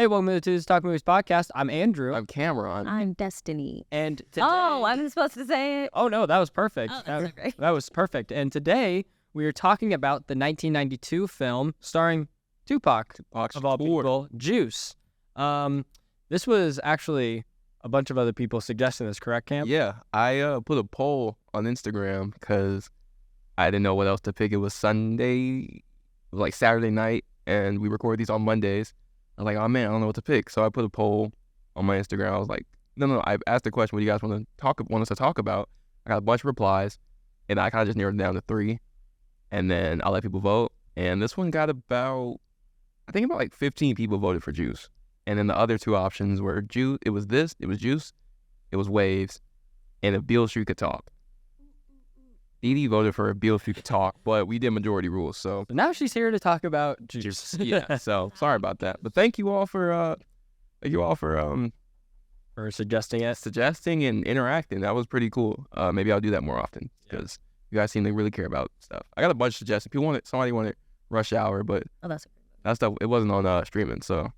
welcome to Tuesdays Talk Movies podcast. I'm Andrew. I'm Cameron. I'm Destinee. And today... Oh, I'm supposed to say it? Oh, no, that was perfect. Oh, that's so great. That was perfect. And today, we are talking about the 1992 film starring Tupac, of all people, Juice. This was actually a bunch of other people suggesting this, correct, Cam? Yeah, I put a poll on Instagram because I didn't know what else to pick. It was Sunday, like Saturday night, and we record these on Mondays. I was like, oh man, I don't know what to pick. So I put a poll on my Instagram. I was like, no. I asked the question, what do you guys want us to talk about? I got a bunch of replies, and I kind of just narrowed it down to 3, and then I'll let people vote. And this one got about like 15 people voted for Juice. And then the other 2 options were Juice. It was Juice. It was Waves, and if Beale Street could talk. Dee Dee voted for Beale Street could talk, but we did majority rules, so Now she's here to talk about Juice. yeah. So sorry about that, but thank you all for suggesting it. suggesting and interacting. That was pretty cool. Maybe I'll do that more often because you guys seem to really care about stuff. I got a bunch of suggestions. Somebody wanted Rush Hour, but that stuff it wasn't on streaming, so.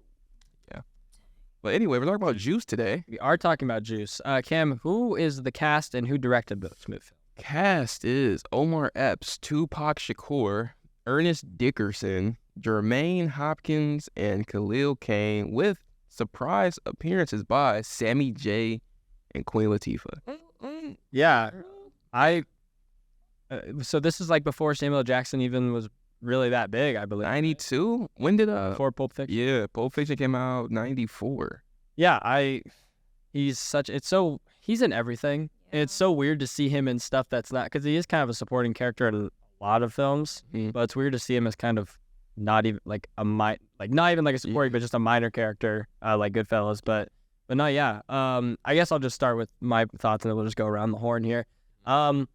But anyway, we're talking about Juice today. We are talking about Juice. Cam, who is the cast and who directed this movie? Cast is Omar Epps, Tupac Shakur, Ernest Dickerson, Jermaine Hopkins, and Khalil Kain, with surprise appearances by Sammy J. and Queen Latifah. Yeah, so this is like before Samuel L. Jackson even was really that big, I believe. 92? When did before Pulp Fiction? Yeah, Pulp Fiction came out 94. Yeah, he's in everything. Yeah. It's so weird to see him in stuff that's not, because he is kind of a supporting character in a lot of films, but it's weird to see him as kind of not even like not even like a supporting, but just a minor character, like Goodfellas. But no, yeah. I guess I'll just start with my thoughts and then we'll just go around the horn here. In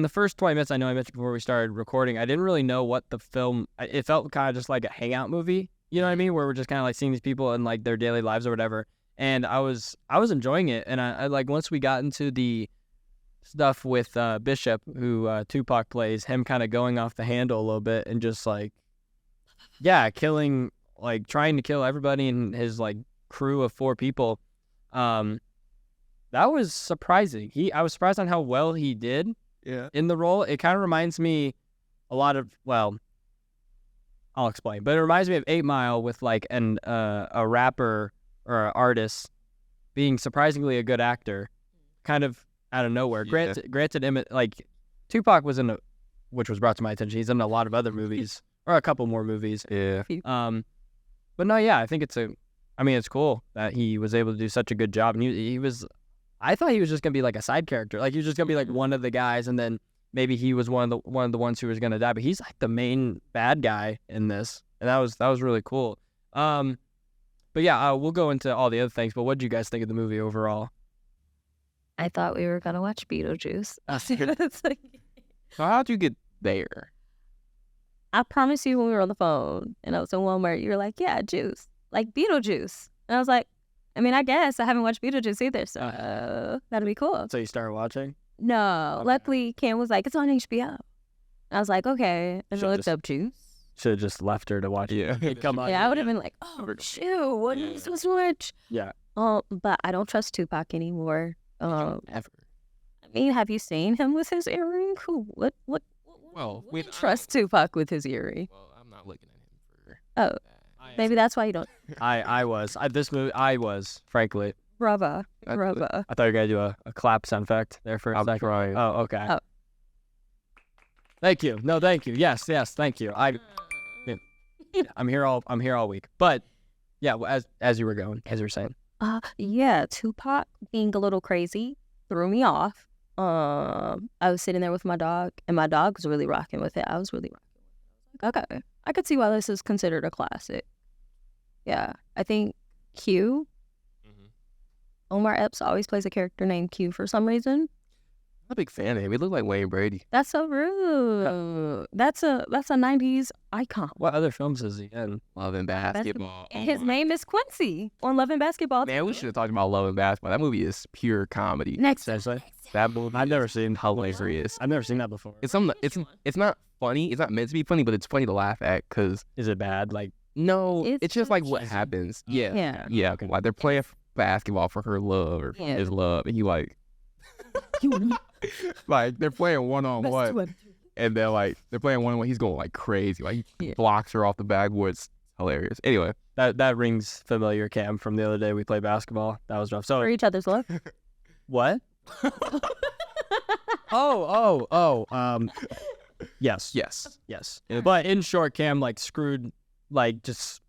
the first 20 minutes, I know I mentioned before we started recording, I didn't really know what the film, it felt kind of just like a hangout movie, you know what I mean? Where we're just kind of like seeing these people and like their daily lives or whatever. And I was enjoying it. And I like, once we got into the stuff with Bishop, who Tupac plays, him kind of going off the handle a little bit and just like, yeah, trying to kill everybody in his like crew of 4 people. That was surprising. I was surprised on how well he did in the role. It kind of reminds me a lot of, well, I'll explain, but it reminds me of 8 Mile with like a rapper or an artist being surprisingly a good actor, kind of out of nowhere. Yeah. Granted, like Tupac was which was brought to my attention. He's in a lot of other movies or a couple more movies. Yeah. But no, yeah, I think it's cool that he was able to do such a good job. And I thought he was just gonna be like a side character, like he was just gonna be like one of the guys, and then maybe he was one of the ones who was gonna die. But he's like the main bad guy in this, and that was really cool. But yeah, we'll go into all the other things. But what did you guys think of the movie overall? I thought we were going to watch Beetlejuice. So how'd you get there? I promise you when we were on the phone and I was in Walmart, you were like, yeah, juice, like Beetlejuice. And I was like, I guess I haven't watched Beetlejuice either, so that'll be cool. So you started watching? No. Okay. Luckily, Cam was like, it's on HBO. I was like, okay. And I looked up Juice. Should have just left her to watch it. Yeah. Come on. Yeah, I would have been like, oh, shoot, what is this watch? Yeah. But I don't trust Tupac anymore. Ever. I mean, have you seen him with his earring? What? Well, we trust Tupac with his earring. Well, I'm not looking at him for that. Maybe that's why you don't. I was, frankly. Bravo. I thought you were going to do a clap sound effect there for a second. Trying. Oh, okay. Oh. Thank you. No, thank you. Yes, thank you. I'm here all week. But yeah, as you were saying. Yeah, Tupac being a little crazy threw me off. I was sitting there with my dog, and my dog was really rocking with it. I was really rocking with it. Okay, I could see why this is considered a classic. Yeah, I think Q. Omar Epps always plays a character named Q for some reason. I'm a big fan of him. He looked like Wayne Brady. That's so rude. That's a 90s icon. What other films is he in? Love and Basketball. His name is Quincy on Love and Basketball. Man, we should have talked about Love and Basketball. That movie is pure comedy. Essentially. That movie, I've never seen hilarious. I've never seen that before. It's not funny. It's not meant to be funny, but it's funny to laugh at because is it bad? Like No, It's it's just so like what cheesy. happens. Yeah. Yeah. Yeah. Like they're playing basketball for her love or Yeah. his love. And he like, like they're playing one-on-one. And they're playing one-on-one. He's going like crazy. Like he blocks her off the backboard. It's hilarious. Anyway. That rings familiar, Cam, from the other day we played basketball. That was rough. So For each other's love. what? Yes. Yes. But in short, Cam like screwed, like just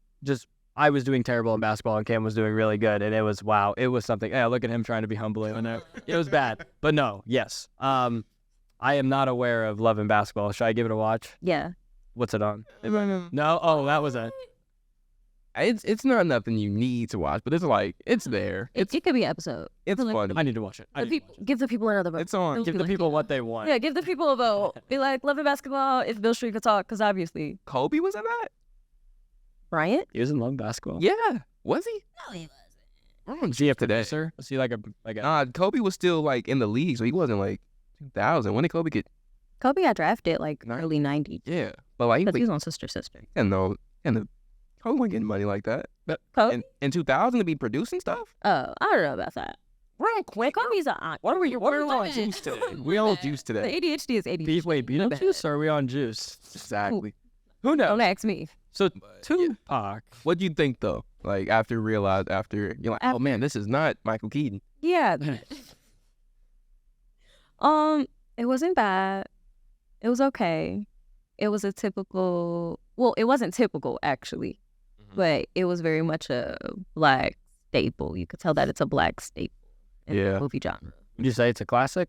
I was doing terrible in basketball and Cam was doing really good, and it was wow. It was something. Yeah, look at him trying to be humbling. I know it was bad, but no, yes. I am not aware of Love and Basketball. Should I give it a watch? Yeah. What's it on? No. Oh, that was it. It's not nothing you need to watch, but it's like it's there. It could be an episode. It's like- fun. I need to watch it. Give the people another vote. It's on. Give the people what they want. Yeah, give the people a vote. Be like, Love and Basketball, if Bill Street could talk, because obviously. Kobe was in that? Bryant? He was in Love and Basketball. Yeah. Was he? No, he wasn't. We're on GF today. Sir, was he like a Nah, Kobe was still like in the league, so he wasn't like 2000. When did Kobe get? Kobe got drafted like Nice. early 90s. Yeah, but like Because he he was on Sister Sister. and Kobe wasn't getting money like that. But Kobe? in 2000 to be producing stuff. Oh, I don't know about that. We're on quick. Kobe's an aunt. What are we? What are we on Bad. juice today? We on juice The today. ADHD is ADHD. Wait, Bad. Beetlejuice or are we on Juice? Exactly. Who knows? Don't ask me. So But, Tupac. What do you think though? Like after you're like, oh man, this is not Michael Keaton. Yeah. It wasn't bad. It was okay. It was a typical. Well, it wasn't typical actually, but it was very much a black staple. You could tell that it's a black staple in Yeah. the movie genre. Would you say it's a classic,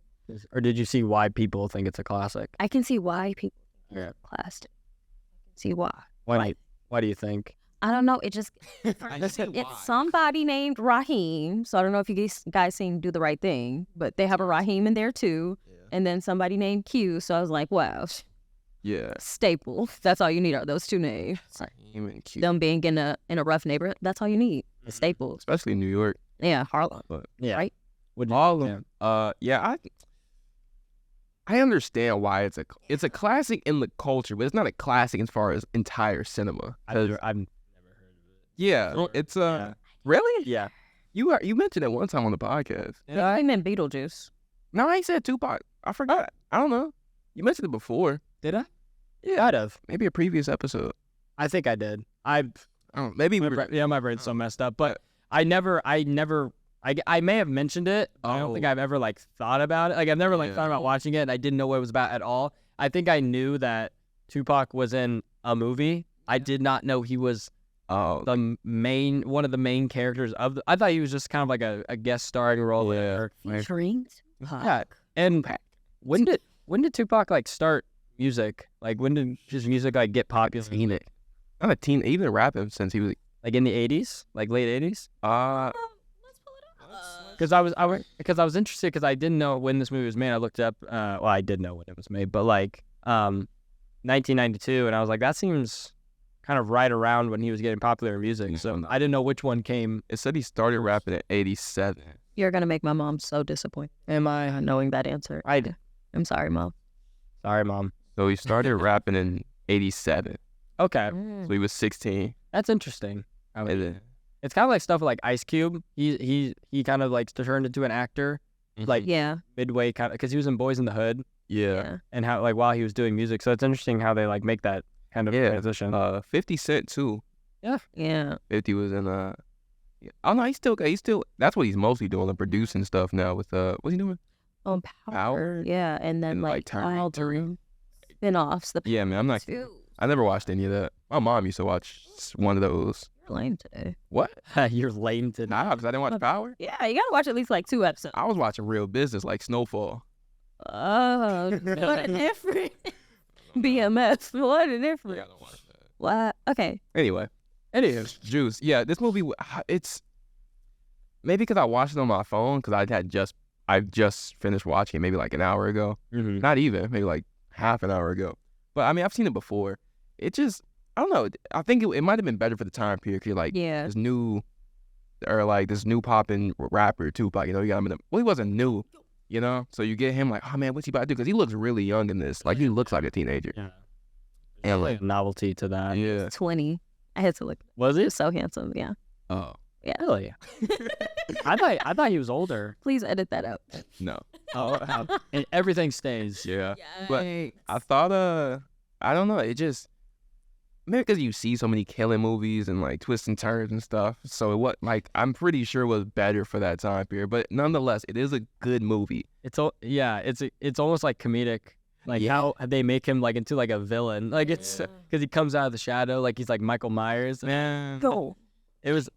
or did you see why people think it's a classic? I can see why people think Yeah. it's plastic. I can see why. Why do you think? I don't know. It just Let's say why. it's somebody named Raheem. So I don't know if you guys seen Do the Right Thing, but they have a Raheem in there too. And then somebody named Q. So I was like, wow, Yeah. staple. That's all you need are those two names. Raheem and Keaton. Them being in a rough neighborhood. That's all you need. The staples. Especially in New York. Yeah, Harlem. Yeah. Right? Would All of them. I understand why it's a classic in the culture, but it's not a classic as far as entire cinema. I've never heard of it. Yeah, it's Yeah. really Yeah. you mentioned it one time on the podcast. I meant Beetlejuice. No, I ain't said Tupac. I forgot. I don't know. You mentioned it before. Did I? Yeah, I'd have. maybe a previous episode. I think I did. I don't know. Maybe we were. My brain's so messed up. But I may have mentioned it. I don't think I've ever like thought about it. Like I've never like Yeah. thought about watching it, and I didn't know what it was about at all. I think I knew that Tupac was in a movie. I did not know he was Oh, one of the main characters of I thought he was just kind of like a guest starring role. Yeah. there. Featuring Yeah. And when did Tupac like start music? Like when did his music like get popular? not a teen. He's been rapping since he was. Like in the 80s, like late 80s. Let's pull it up. Because I was interested because I didn't know when this movie was made. I looked up. Well, I did know when it was made, but like 1992, and I was like, that seems kind of right around when he was getting popular in music. So I didn't know which one came. It said he started rapping at 87. You're gonna make my mom so disappointed. Am I? Knowing that answer. I'm sorry, Mom. Sorry, Mom. So he started rapping in 87. Okay, So he was 16. that's interesting. And then, It's kind of like stuff like Ice Cube. He kind of like turned into an actor, like Yeah. midway kind of because he was in Boys in the Hood yeah. and how like while he was doing music. So it's interesting how they like make that kind of transition. 50 Cent too. Yeah. 50 was in oh no, he's still that's what he's mostly doing, the producing stuff now with what's he doing? On Power. Power. Yeah. And then And, like all the Turn. spin-offs. The Yeah, man, I'm not two. I never watched any of that. My mom used to watch one of those. You're lame today. What? You're lame to Nah, because I didn't watch Power. Yeah, you gotta watch at least like 2 episodes. I was watching Real Business like Snowfall. Oh, what a different BMF. What a different. Yeah, I don't watch that. What? Okay. Anyway, Juice. Yeah, this movie, it's maybe because I watched it on my phone because I just finished watching it maybe like an hour ago. Mm-hmm. Not even, maybe like half an hour ago. But I mean, I've seen it before. It just, I don't know. I think it might have been better for the time period. 'Cause, like Yeah. this new popping rapper Tupac. You know, you got him in he wasn't new. You know, so you get him like, oh man, what's he about to do? Because he looks really young in this. Like he looks like a teenager. Yeah. And Like a novelty to that. yeah, 20. I had to look. Was He it? was so handsome. Yeah. Oh Yeah. Really? I thought he was older. Please edit that out. no. Oh, and everything stays. Yeah. But I thought I don't know. It just maybe because you see so many killing movies and like twists and turns and stuff. So what like I'm pretty sure it was better for that time period. But nonetheless, it is a good movie. It's almost like comedic. Like Yeah. how they make him like into like a villain. Like it's because he comes out of the shadow like he's like Michael Myers. Man. Go. It was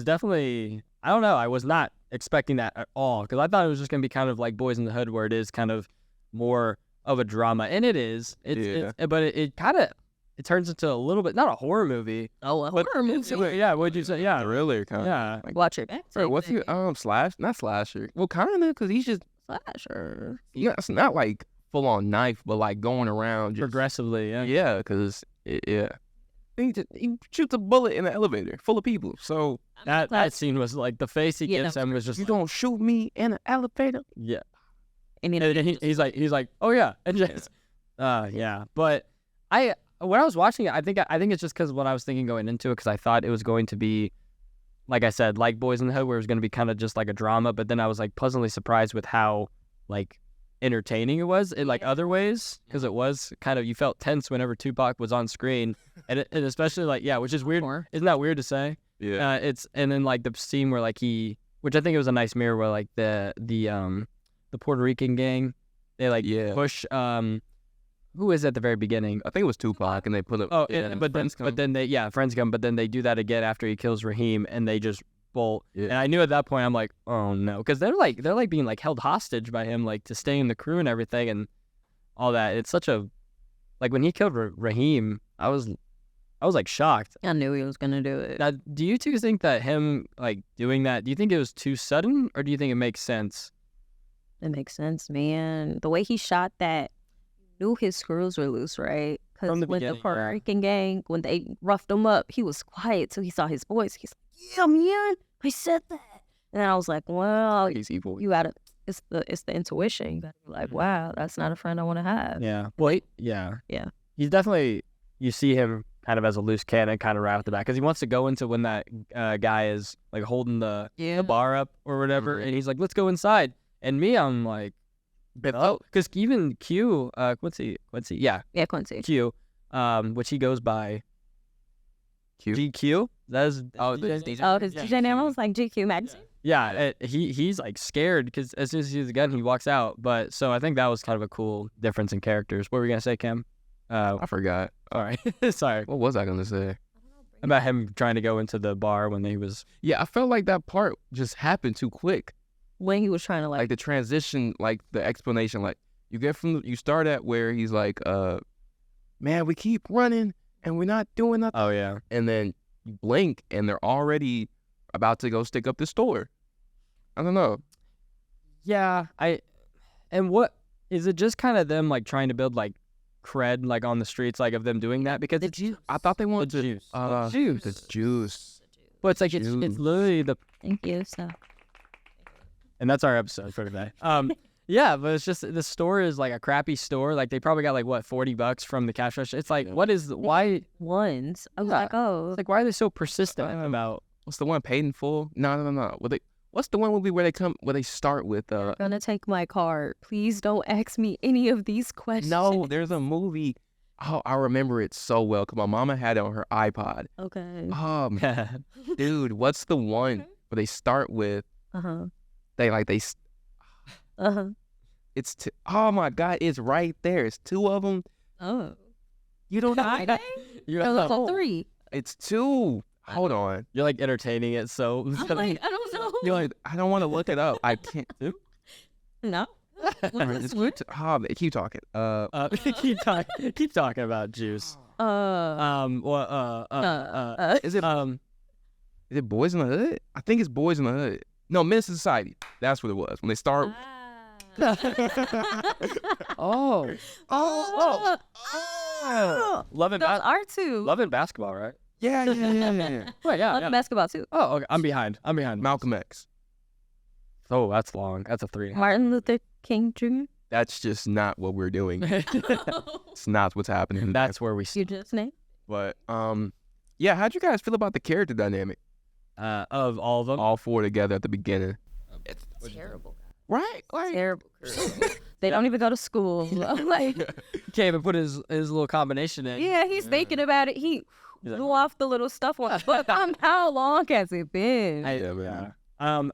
definitely, I don't know. I was not expecting that at all because I thought it was just going to be kind of like Boys in the Hood where it is kind of more of a drama. And it is. But it kind of, it turns into a little bit, not a horror movie. Oh, a But, horror movie. yeah, what'd you say? Yeah. Thriller kind of. Yeah. Like, watch your back. Bro, what's he not slasher? Well, kind of because he's just slasher? it's not like full on knife, but like going around just Progressively, yeah. yeah, because he shoots a bullet in an elevator full of people. So That scene was like the face he gives him was just you don't shoot me in an elevator. yeah. And And then he's like, oh yeah, and just yeah. But when I was watching it, I think it's just because what I was thinking going into it, because I thought it was going to be, like I said, like Boys in the Hood, where it was going to be kind of just like a drama. But then I was like pleasantly surprised with how like entertaining it was in like other ways, because it was kind of, you felt tense whenever Tupac was on screen, and especially like which is weird. Isn't that weird to say? Yeah. And then like the scene where like which I think it was a nice mirror where like the Puerto Rican gang, they like push who is at the very beginning? I think it was Tupac, and they put him. Oh, but then friends come, but then they do that again after he kills Raheem, and they just bolt. Yeah. And I knew at that point, I'm like, oh no, because they're like being like held hostage by him, like to stay in the crew and everything and all that. It's such a, like when he killed Raheem, I was like shocked. I knew he was gonna do it. Now, do you two think that him like doing that? Do you think it was too sudden, or do you think it makes sense? It makes sense, man. The way he shot that, knew his screws were loose, right? Because From the when the beginning, Puerto Rican gang, when they roughed him up, he was quiet. So he saw his boys. He's like, yeah, man, I said that. And then I was like, well, he's evil. you gotta, it's the intuition. You gotta be like, wow, that's not a friend I want to have. Yeah. Well, yeah. He's definitely, you see him kind of as a loose cannon, kind of right off the bat, because he wants to go into when that guy is like holding the bar up or whatever, and he's like, let's go inside. And me, I'm like, oh, because even Q, Quincy, yeah, Quincy. Q, which he goes by Q. GQ. That is his DJ name. I was like GQ Magazine. Yeah, he's like scared because as soon as he sees the gun, he walks out. But so I think that was kind of a cool difference in characters. What were you gonna say, Kim? I forgot. All right, sorry. What was I gonna say? About him trying to go into the bar when he was. Yeah, I felt like that part just happened too quick. When he was trying to Like the transition, like the explanation, like you start at where he's like, man, we keep running and we're not doing nothing. Oh yeah. And then you blink and they're already about to go stick up the store. I don't know. Yeah, and what is it? Just kind of them like trying to build like cred like on the streets, like of them doing that, because I thought they wanted the juice. The juice. But it's like it's literally the. Thank you. So. And that's our episode for today. Yeah, but it's just the store is like a crappy store. Like they probably got like what $40 from the cash register. It's like why? Ones. I was like, oh, It's like why are they so persistent about? What's the one, Paid in Full? No. What's the one movie where they start with you're gonna take my card. Please don't ask me any of these questions. No, there's a movie. Oh, I remember it so well because my mama had it on her iPod. Okay. Oh, man. Dude, what's the one where they start with? It's oh my God, it's right there. It's two of them. Oh. You don't know. You're 3. It's 2. Hold on. You're like entertaining it, so I'm like, I don't know. You're like, I don't want to look it up. I can't. No. Keep talking. keep talking about juice. Is it Boys in the Hood? I think it's Boys in the Hood. No, Men's Society. That's what it was when they start. Oh. Love and Those are 2. Love and Basketball, right? Yeah. Right, yeah. Love and Basketball too. Oh, okay. I'm behind. Malcolm X. Oh, that's long. That's a 3. Martin Luther King Jr. That's just not what we're doing. It's not what's happening. That's where we. You just name. But Yeah, how'd you guys feel about the character dynamic? Of all of them. All 4 together at the beginning. It's terrible. Right? Like, Terrible. They don't even go to school. Like, Can't even put his little combination in. yeah, he's thinking about it. He He's like, blew off the little stuff on. But how long has it been? Yeah, man.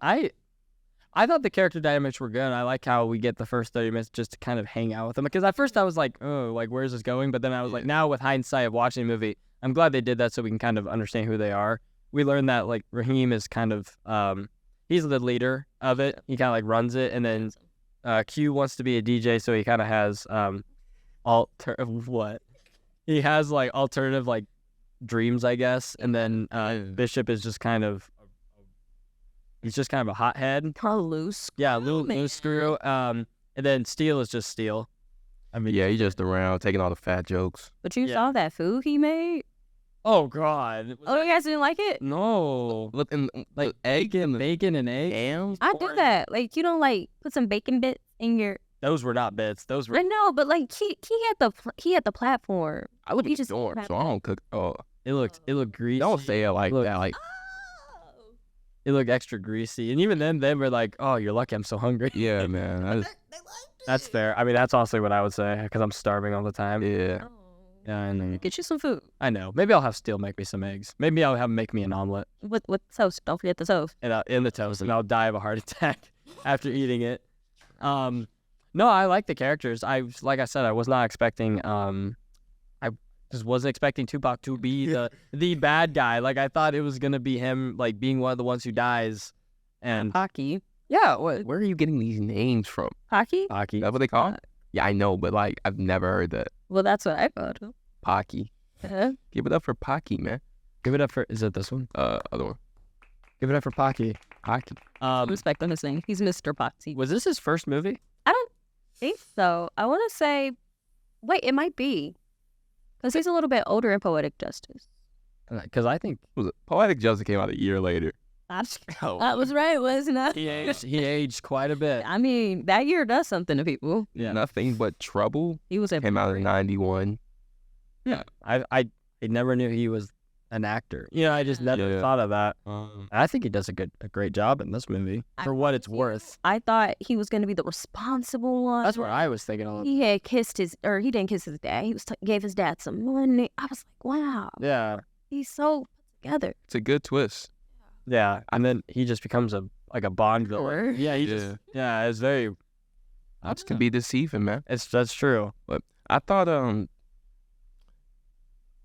I thought the character dynamics were good. I like how we get the first 30 minutes just to kind of hang out with them. Because at first I was like, oh, like, where's this going? But then I was like, now with hindsight of watching the movie, I'm glad they did that so we can kind of understand who they are. We learned that, like, Raheem is kind of, he's the leader of it. He kind of, like, runs it. And then Q wants to be a DJ, so he kind of has, He has, like, alternative, like, dreams, I guess. And then Bishop is just kind of, he's just kind of a hothead. Loose. Yeah, loose screw. And then Steel is just Steel. I mean, Yeah, he's just around taking all the fat jokes. But you Yeah. saw that food he made? oh God. Oh, you guys didn't like it? No. Look, and Like egg and the bacon and egg. yams. I did that. Like, you don't like put some bacon bits in your. Those were not bits. Those were. I know, but like he had the platform. I live in You the just dorm, have so I don't cook. Oh, It looked greasy. don't say it like Look. that. Like, It looked extra greasy. And even then, they were like, "Oh, you're lucky. I'm so hungry." yeah, man. I just, That's fair. I mean, that's honestly what I would say because I'm starving all the time. yeah. Yeah, I know. Get you some food I know. Maybe I'll have Steel make me some eggs. Maybe I'll have him make me an omelet with toast. Don't forget the toast. and in the toast, and I'll die of a heart attack after eating it. No, I like the characters. Like I said, I was not expecting. I just wasn't expecting Tupac to be the bad guy. Like I thought it was gonna be him, like being one of the ones who dies. And Hockey. yeah, what Where are you getting these names from? Hockey? Pocky? Is that what they call it? Yeah, I know, but like I've never heard that. Well, that's what I thought. Pocky. Give it up for Pocky, man. Give it up for. Is it this one? Other one. Give it up for Pocky. Pocky. Respect on his name. He's Mr. Poxy. Was this his first movie? I don't think so. I want to say, wait, it might be. Because he's a little bit older in Poetic Justice. Because I think Was it Poetic Justice came out a year later. That was right, wasn't it? he aged quite a bit. I mean, that year does something to people. Yeah. Nothing But Trouble He was a came out in '91. Yeah. I never knew he was an actor. You know, I just never Yeah. thought of that. I think he does a great job in this movie for what it's worth. I thought he was going to be the responsible one. That's what I was thinking. All He had kissed he didn't kiss his dad. He was gave his dad some money. I was like, wow, yeah, he's so put together. It's a good twist. yeah, and then he just becomes a Bond villain. Sure. Yeah, it's very. That can be deceiving, man. That's true. I thought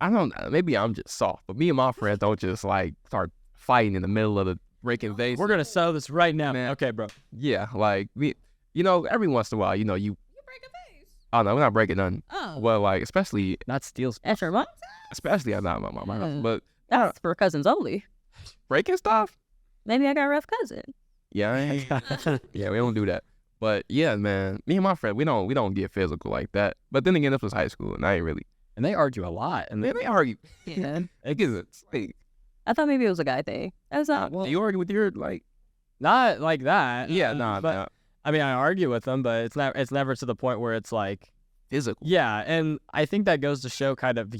I don't know, maybe I'm just soft, but me and my friends don't just like start fighting in the middle of the breaking vase. We're gonna sell this right now, Man. Okay, bro. Yeah, like we, every once in a while, you break a face. oh no, we're not breaking none. Oh, Well, like especially Not Steel's. that's your mom. I'm not my house, Yeah. but That's for cousins only. breaking stuff. Maybe I got a rough cousin. Yeah, yeah, we don't do that. But yeah, man, me and my friend, we don't get physical like that. But then again, this was high school, and I ain't really. And they argue a lot. And Man, they argue. Yeah. It gets like, I thought maybe it was a guy thing. That's not. well, you argue with your like. not like that. Yeah, nah, but nah, I mean, I argue with them, but it's never to the point where it's like. physical. Yeah, and I think that goes to show kind of.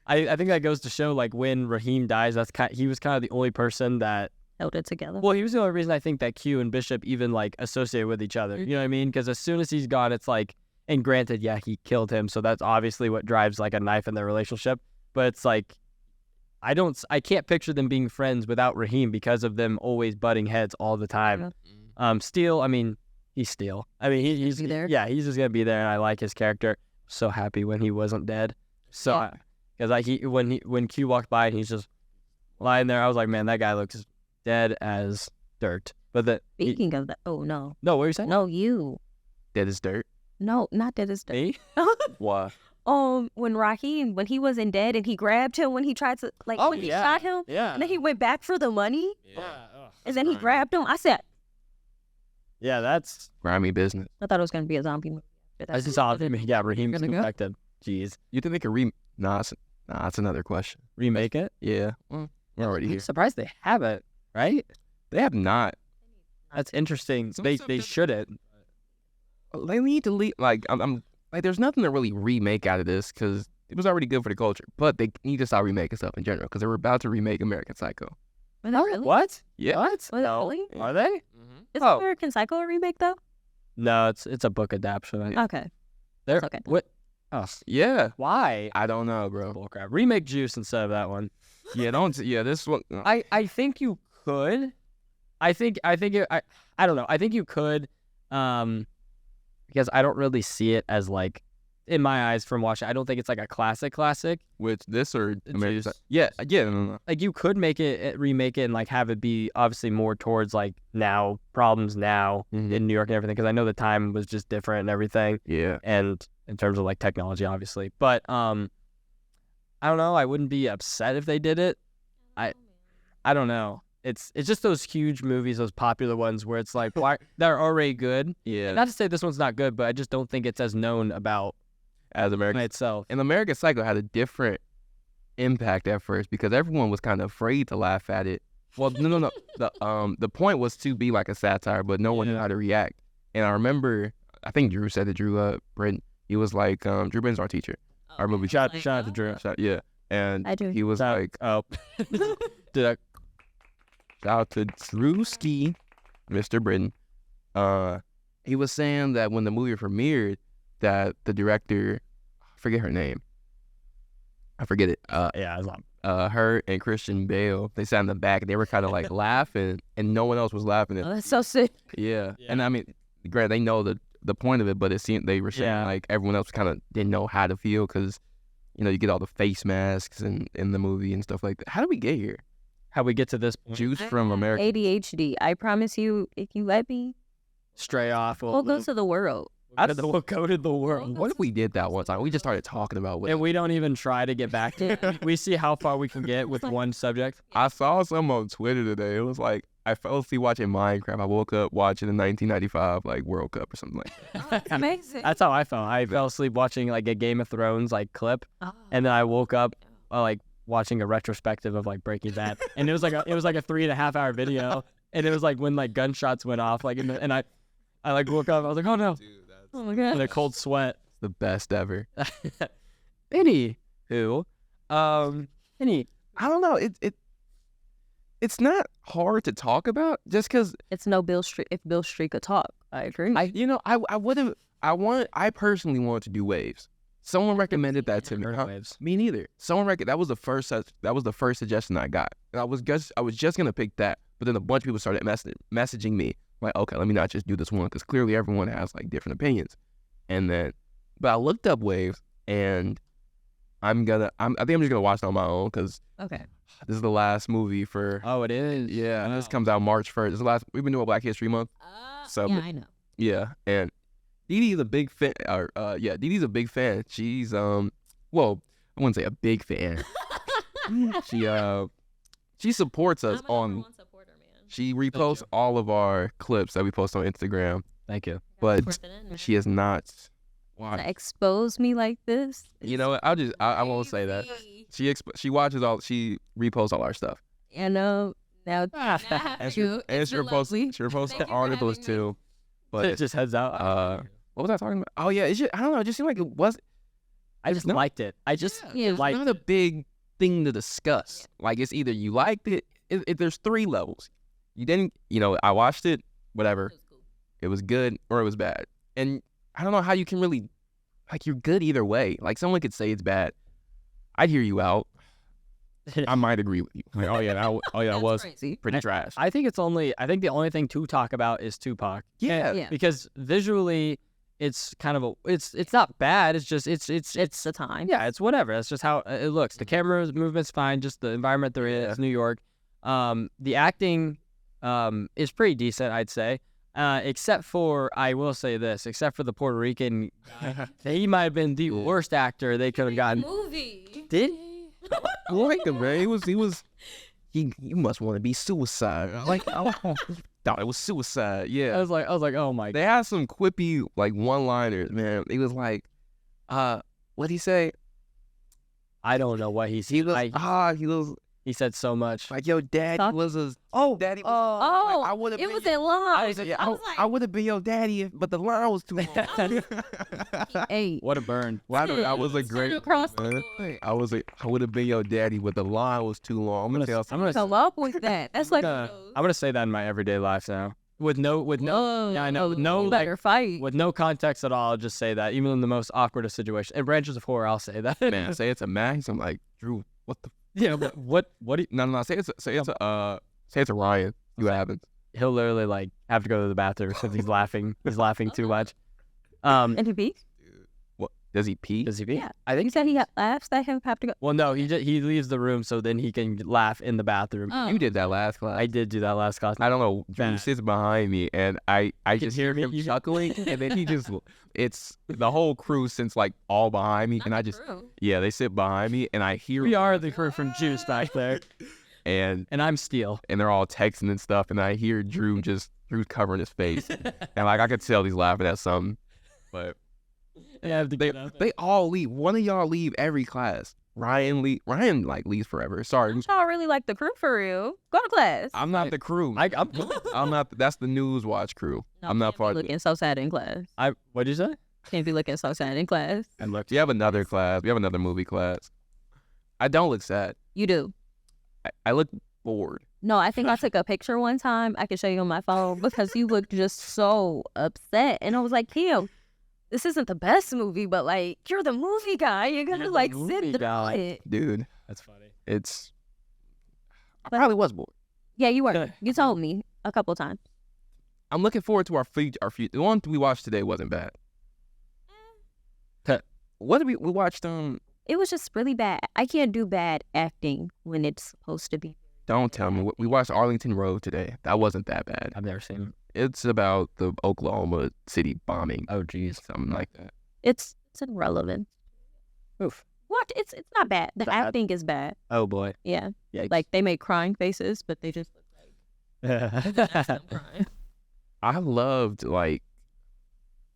I think that goes to show like when Raheem dies, he was kind of the only person that. Held it together. Well, he was the only reason I think that Q and Bishop even like associate with each other. You know what I mean? Because as soon as he's gone, it's like, and granted, yeah, he killed him, so that's obviously what drives like a knife in their relationship. But it's like, I can't picture them being friends without Raheem because of them always butting heads all the time. Steel, I mean, he's Steel. I mean, he's Be there. Yeah, he's just gonna be there, and I like his character. So happy when he wasn't dead. So, because when Q walked by and he's just lying there, I was like, man, that guy looks dead as dirt. But Speaking of that, oh no, no, what were you saying? no, you, Dead as dirt. no, not dead as dirt. Me? Why? When Raheem, when he wasn't dead and he grabbed him when he tried to when he shot him, Yeah. and then he went back for the money, Yeah. and then he grabbed him. I said, Yeah, that's. Grimy business. I thought it was gonna be a zombie movie. I just saw. Yeah, Raheem's Gonna go? infected. Jeez. You think they could that's another question. Remake it? Yeah. Well, we're already I'm here. surprised they haven't. Right? They have not. That's interesting. Some They stuff they that- shouldn't. They need to leave. Like I'm like, there's nothing to really remake out of this because it was already good for the culture, but they need to stop remaking stuff in general because they were about to remake American Psycho. Were they really? What? Yeah. What? Was it really? Are they? Is Oh. American Psycho a remake though? No, it's a book adaptation. Okay. They're, It's okay. What? Oh, Yeah. why? I don't know, bro. Bullcrap. Remake Juice instead of that one. Yeah, don't. Yeah, this one. I think you could. I don't know. I think you could, because I don't really see it as like, in my eyes from watching. I don't think it's like a classic. With this or American Juice. Psycho? Yeah, no. Like you could remake it, and like have it be obviously more towards like now problems now Mhm. in New York and everything. Because I know the time was just different and everything, Yeah. and in terms of like technology, obviously. But I don't know. I wouldn't be upset if they did it. I don't know. It's just those huge movies, those popular ones where it's like why they're already good. Yeah. Not to say this one's not good, but I just don't think it's as known about As American. by itself. And American Psycho had a different impact at first because everyone was kind of afraid to laugh at it. Well, no. The point was to be like a satire, but no one knew Yeah. how to react. And I remember, I think Drew said it. Drew Britton. He was like, Drew Britton's our teacher. Our movie. Shout out to Drew. Yeah. And I do. he was Shout- like, Oh, did I? shout out to Drewski, Mr. Britton. He was saying that when the movie premiered, that the director, I forget her name. I forget it. Yeah, it's not. Her and Christian Bale, they sat in the back. They were kind of like laughing, and no one else was laughing. Oh, that's so sick. Yeah. Yeah. And I mean, granted, they know the point of it, but it seemed they were saying Yeah. like everyone else kind of didn't know how to feel because, you get all the face masks in the movie and stuff like that. How did we get here? How we get to this point? Juice from America. ADHD. I promise you, if you let me, Stray off. we'll go to the world. We'll go to the world. What if we did that one time? We just started talking about what And we don't even try to get back to it. We see how far we can get with one subject. I saw some on Twitter today. It was like I fell asleep watching Minecraft. I woke up watching the 1995 like World Cup or something like that. Amazing. That's how I felt. I fell asleep watching like a Game of Thrones like clip, and then I woke up like watching a retrospective of like Breaking Bad, and it was like a 3.5 hour video, and it was like when like gunshots went off, like and I like woke up. I was like, oh no, Oh my god. in a cold sweat. The best ever. Anywho, any I don't know. It's not hard to talk about just because It's no Bill Street. If Bill Street could talk, I agree. I personally wanted to do Waves. Someone recommended that to me. Heard Huh? Waves. Me neither. That was the first suggestion I got, and I was just gonna pick that, but then a bunch of people started messaging me like, okay, let me not just do this one because clearly everyone has like different opinions, but I looked up Waves and I think I'm just gonna watch it on my own because okay. this is the last movie for Oh, it is. and this comes out March 1st. This is the last. We've been doing Black History Month. So yeah, I know. yeah, and Dee Dee's a big fan. Dee Dee's a big fan. She's well, I wouldn't say a big fan. She supports us on. She reposts all of our clips that we post on Instagram, Thank you. but she has not To watched. expose me like this. You know what? I won't say that. She reposts all our stuff. You know, now And she reposts articles too. But It just heads out. what was I talking about? Oh yeah, I don't know. It just seemed like it was. I just liked it. I just It's liked not a big thing to discuss. Like it's either you liked it. There's 3 levels. You didn't. I watched it. Whatever. It was good or it was bad. And I don't know how you can really, like, you're good either way. Like someone could say it's bad. I'd hear you out. I might agree with you. Like, oh yeah, that was crazy. pretty trash. I think the only thing to talk about is Tupac. Yeah. Yeah. Because visually, it's kind of it's not bad. It's just it's The time. yeah, it's whatever. That's just how it looks. The camera movement's fine. Just the environment they're in is New York. The acting is pretty decent, I'd say. Except for, I will say this, except for the Puerto Rican guy, he might have been the worst actor they could have gotten. Movie. Did I like him, man. He must want to be suicide. I thought it was suicide. I Yeah. was like, oh my They had some quippy like one-liners, man. He was like, what'd he say? I don't know what he's. He was I He said so much. Like, yo, daddy Talk- was a Oh, daddy. Was Oh, I would have. it was in line. I would have been your daddy, but the line was too long. Hey, what a burn. I was a great. across the man. board. I would have been your daddy, but the line was too long. I'm gonna tell. I'm gonna Come up with that. That's like. I'm gonna say that in my everyday life now. With no, yeah, I know, no, You like, better fight. with no context at all. I'll just say that, even in the most awkward of situations. In branches of horror, I'll say that. Man, say it's a Max. I'm like, Drew, what the? Yeah, but what do you? No, say it's a Ryan. You haven't. He'll literally like have to go to the bathroom because he's laughing. He's laughing too much. And he beat? What does he pee? Does he pee? Yeah. I You think. said he laughs that him have to go. Well, no, he leaves the room so then he can laugh in the bathroom. Oh. You did that last class. I did do that last class. I don't know. Drew Bad. sits behind me, and I just hear him chuckling, and then he just. It's the whole crew sits like all behind me, and I just. Yeah, they sit behind me, and I hear. We are the crew from Juice back there, And and I'm Steel. they're all texting and stuff, and I hear Drew's covering his face, and like I could tell he's laughing at something, but Yeah, I have to get out. they all leave. One of y'all leave every class. Ryan like leaves forever. Sorry, Y'all really like the crew for real. Go to class. I'm not the crew. I'm I'm not. That's the News Watch crew. No, I'm not can't be part of it. looking so sad in class. What'd you say? Can't be looking so sad in class. I looked. We have another class. We have another movie class. I don't look sad. You do. I look bored. No, I think I took a picture one time. I can show you on my phone because you looked just so upset. And I was like, Kim, this isn't the best movie, but like, you're the movie guy. You're going to You're the like movie sit through guy. it. Dude, That's funny. it's. I But- probably was bored. Yeah, you were. Good. You told me a couple times. I'm looking forward to our future. The one we watched today wasn't bad. What did we watched? It was just really bad. I can't do bad acting when it's supposed to be. Don't tell me. We watched Arlington Road today. That wasn't that bad. I've never seen it. It's about the Oklahoma City bombing, Oh, geez. something like that. It's irrelevant. Oof. What? It's not bad. The Bad. acting is bad. Oh, boy. Yeah. Yikes. Like they make crying faces, but they just look like that's them crying. I loved like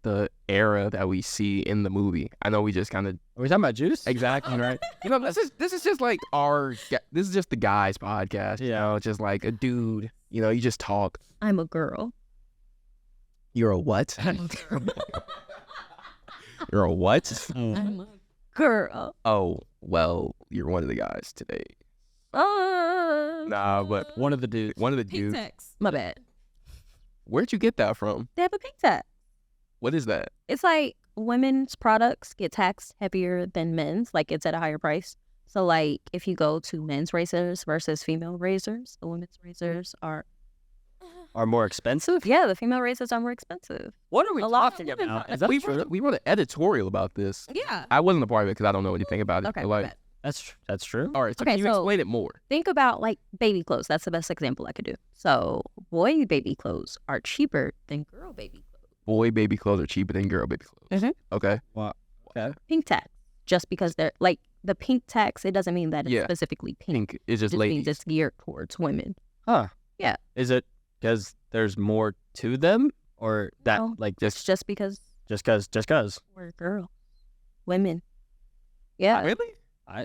the era that we see in the movie. I know we just kind of Are we talking about Juice? exactly right. You know, this is just like this is just the guys podcast. You Yeah. know, just like a dude. You know, you just talk. I'm a girl. You're a what? You're a what? Oh. I'm a girl. Oh, well, you're one of the guys today. Nah, but One of the dudes. one of the pink dudes. tax. My bad. Where'd you get that from? They have a pink tax. What is that? It's like women's products get taxed heavier than men's. Like it's at a higher price. So like if you go to men's razors versus female razors, the women's razors are Are more expensive? the female razors are more expensive. What are we A lot of talking women about? buy- Is that we true? we wrote an editorial about this. Yeah. I wasn't a part of it because I don't know anything about it. Okay. But, my like, bad. That's true. all right, so Okay, can you so- explain it more? Think about like baby clothes. That's the best example I could do. So boy baby clothes are cheaper than girl baby clothes. Boy baby clothes are cheaper than girl baby clothes. Mhm. Okay. Okay. Pink tax. Just because they're like the pink tax, it doesn't mean that it's Yeah. specifically pink. Pink is It just just means ladies. it's geared towards women. Huh. Yeah. Is it because there's more to them, or that No. like It's just because just cause? we're girls, women. Yeah. Really?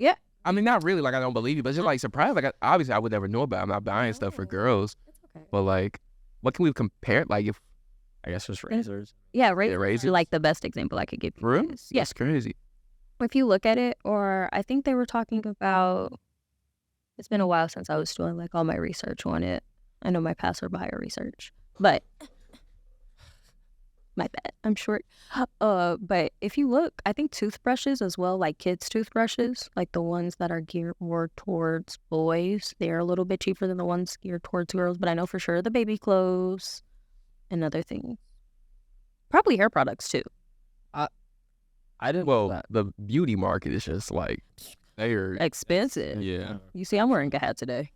Yeah. I mean, not really. Like I don't believe you, but it's just like surprised. Like obviously, I would never know about it. I'm not buying stuff for Oh. girls. It's okay. But like, what can we compare? Like if I guess just razors. Yeah, razors razors? are like the best example I could give you. for real, guys. Yeah. that's crazy. If you look at it, or I think they were talking about, it's been a while since I was doing like all my research on it. I know my passerby research, but my bad, I'm short. But if you look, I think toothbrushes as well, like kids' toothbrushes, like the ones that are geared more towards boys, they're a little bit cheaper than the ones geared towards girls. But I know for sure the baby clothes and other things, probably hair products too. I didn't. know Well, that. the beauty market is just like they are. Expensive. Yeah. You see, I'm wearing a hat today.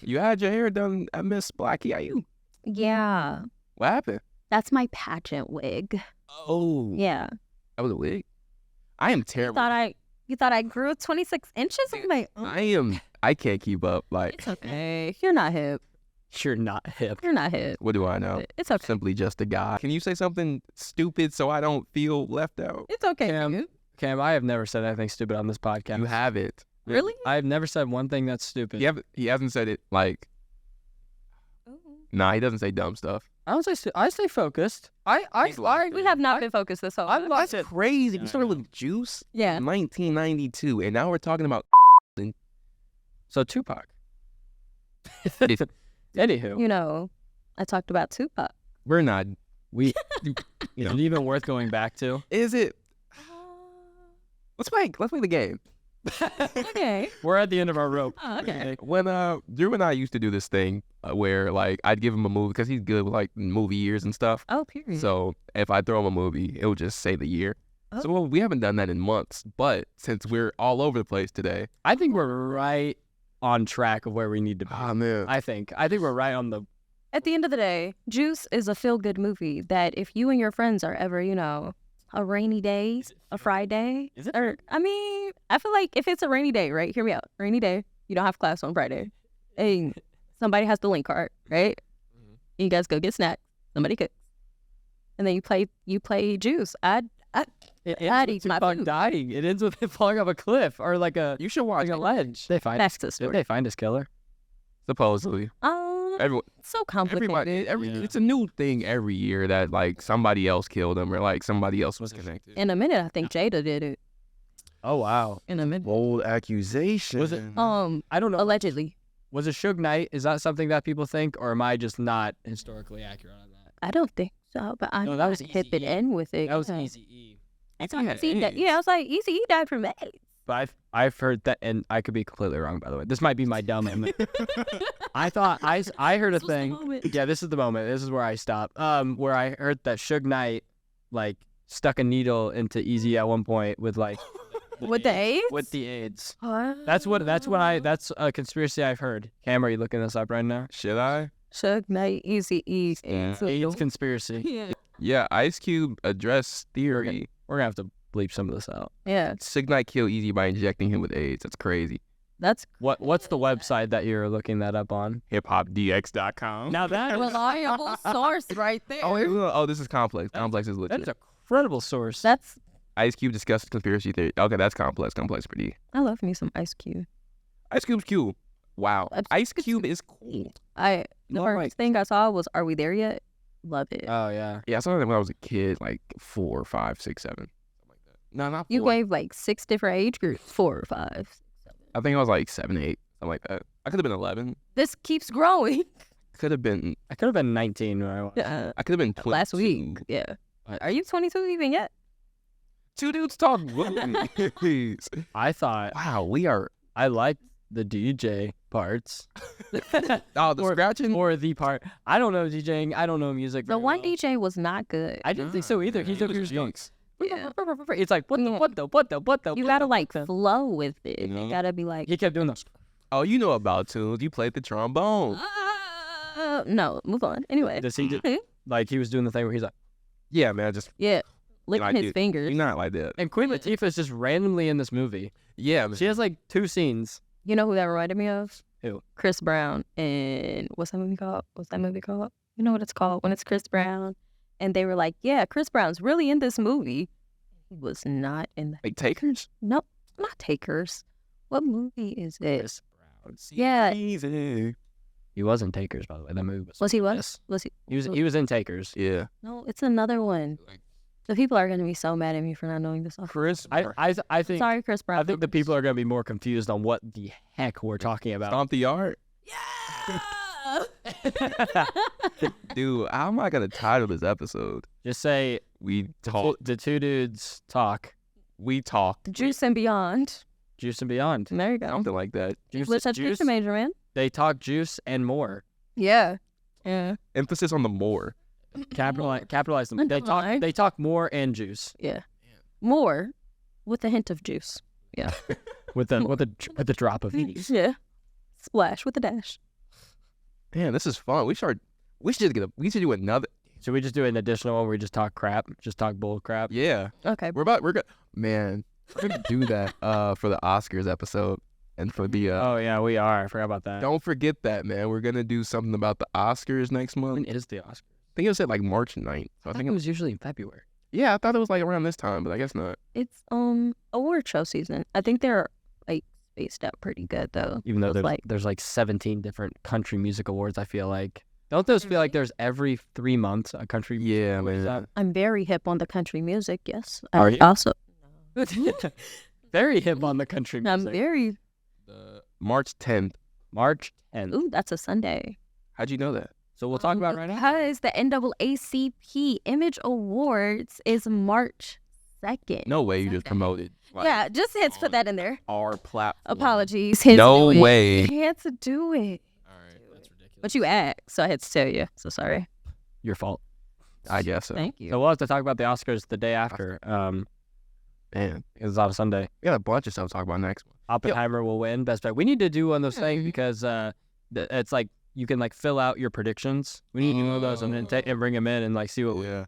You had your hair done at Miss Blackie. Are you? Yeah. What happened? That's my pageant wig. Oh, Yeah. that was a wig. I am You terrible. thought I grew 26 inches? I'm like, I can't keep up. Like, it's okay. You're not hip. You're not hip. You're not hip. what do I know? It's okay. Simply just a guy. Can you say something stupid so I don't feel left out? It's okay. Cam, dude. Cam, I have never said anything stupid on this podcast. You have it. Really? I've never said one thing that's stupid. He hasn't said it like. Nah, he doesn't say dumb stuff. I don't say I stay focused. We have not been focused this whole time. That's crazy. We started with Juice Yeah. in 1992, and now we're talking about. So Tupac. If- Anywho, You know, I talked about Tupac. We're not. we You is know. it even worth going back to? Is it? Let's play the game. Okay. We're at the end of our rope. Oh, okay. When Drew and I used to do this thing where like I'd give him a movie because he's good with like movie years and stuff. Oh, period. So if I throw him a movie, it would just say the year. Oh. So we haven't done that in months. But since we're all over the place today, I think we're right on track of where we need to be. man, I think we're right on the. At the end of the day, Juice is a feel-good movie that if you and your friends are ever, a rainy day, a Friday, Is it? or I feel like if it's a rainy day, right? Hear me out. Rainy day, you don't have class on Friday, and somebody has the link card, right? You guys go get snacks. Somebody cooks, and then you play Juice. It I'd ends eat with my Tupac food. dying. It ends with him falling off a cliff or like a you should watch like a it. ledge. They find That's the Did story. they find his killer? Supposedly, everyone, So complicated. Yeah. it's a new thing every year that like somebody else killed him or like somebody else was connected. In a minute, I think Jada did it. Oh wow. In a minute. Bold accusation. Was it? I don't know. allegedly. Was it Suge Knight? Is that something that people think, or am I just not historically accurate on that? I don't think so, but I'm No, that was hip and Eazy-E. in with it. That was yeah. Easy E. I He thought had Eazy- AIDS. Yeah, I was like, Easy died from AIDS. But I've heard that, and I could be completely wrong. By the way, this might be my dumb. I thought I heard a This was the thing. moment. Yeah, this is the moment. This is where I stop. Where I heard that Suge Knight like stuck a needle into Easy at one point with like With the AIDS? with the AIDS. What? That's a conspiracy I've heard. Cam, are you looking this up right now? Should I? Suge Knight, Easy E. Yeah. AIDS conspiracy. Yeah. Yeah, Ice Cube addressed theory. We're gonna have to bleep some of this out. Yeah, Suge Knight killed Easy by injecting him with AIDS. That's crazy. that's What's the website that you're looking that up on? HipHopDX.com. Now that reliable source right there. Oh, this is Complex. Complex is that legit. is a credible source. That's Ice Cube discussed conspiracy theory. Okay, that's Complex. Complex pretty. I love me some Ice Cube. Ice Cube's cool. Wow. That's- Ice Cube is cool. The No, first like- thing I saw was Are We There Yet? Love it. Oh yeah. Yeah, I saw that when I was a kid, like 4, 5, 6, 7. Something like that. No, not 4. You gave like 6 different age groups, 4 or 5. I think I was like 7, 8, something like that. I could have been 11. This keeps growing. Could have been. I could have been 19 when I was. I could have been 22. Last week. Yeah. Are you 22 even yet? Two dudes talk movies. I thought Wow, we are. I liked the DJ parts. Oh, the Or- scratching. Or the part. I don't know DJing. I don't know music. The very one well. DJ was not good. I didn't think so either. He's over here just going. Yeah. It's like what the. You gotta like flow with it. You know? You gotta be like, He kept doing those. Oh, you know about tunes. You played the trombone. no, move on. Anyway. Does he just, like he was doing the thing where he's like, Yeah, man. Just Yeah. Licking like his it. fingers. you're not like that. and Queen Latifah is just randomly in this movie. Yeah, man. She has like 2 scenes. You know who that reminded me of? Who? Chris Brown. And what's that movie called? You know what it's called when it's Chris Brown? And they were like, yeah, Chris Brown's really in this movie. He was not in the. Like Takers. Nope, not Takers. What movie is it? Chris Brown. Yeah. Easy. He was in Takers, by the way. That movie was. Was he what? Yes. Was he? He was in Takers. Yeah. No, it's another one. Like The people are gonna be so mad at me for not knowing this. Chris. I think Sorry, Chris Brown. I think the people are gonna be more confused on what the heck we're talking about. Stomp the yard. Yeah. Dude, how am I gonna title this episode? Just say We talk. the 2 dudes talk. We talk. Juice and Beyond. Juice and beyond. There you go. Something like that. Juice, English education major, man. They talk juice and more. Yeah. Yeah. Emphasis on the more. Capitalize them. Underline. They talk more and juice Yeah. More with a hint of juice. Yeah. with a drop of juice. Yeah. Splash with a dash. Damn, this is fun. We should do another. Should we just do an additional one where we just talk crap? Just talk bull crap? Okay. We're gonna do that for the Oscars episode and for the Oh yeah, we are. I forgot about that. don't forget that, man. We're gonna do something about the Oscars next month. When is the Oscar? I think it was at like March 9th. So I think it was usually in February. yeah, I thought it was like around this time, but I guess not. It's award show season. I think they're like spaced out pretty good though. Even though It's there's like 17 different country music awards, I feel like. Don't those feel like there's every 3 months a country music Yeah, award? Is man. I'm very hip on the country music. Yes, Are you? Also, that- Very hip on the country music. I'm very. March 10th. March 10th. Ooh, that's a Sunday. How'd you know that? So we'll talk about it right now. Because the NAACP Image Awards is March 2nd. No way you just promoted. Like, Yeah, just had to put that in there. our platform. Apologies. Had to No do it. way. Had to do it. All right, that's ridiculous. But you asked, so I had to tell you. So sorry. Your fault. I guess so. Thank you. So we'll have to talk about the Oscars the day after. Man, Because it's on a Sunday. we got a bunch of stuff to talk about next one. Oppenheimer will win Best Picture. We need to do one of those things because it's like you can like fill out your predictions. We need to do one of those and then and bring them in and like see what we. Yeah.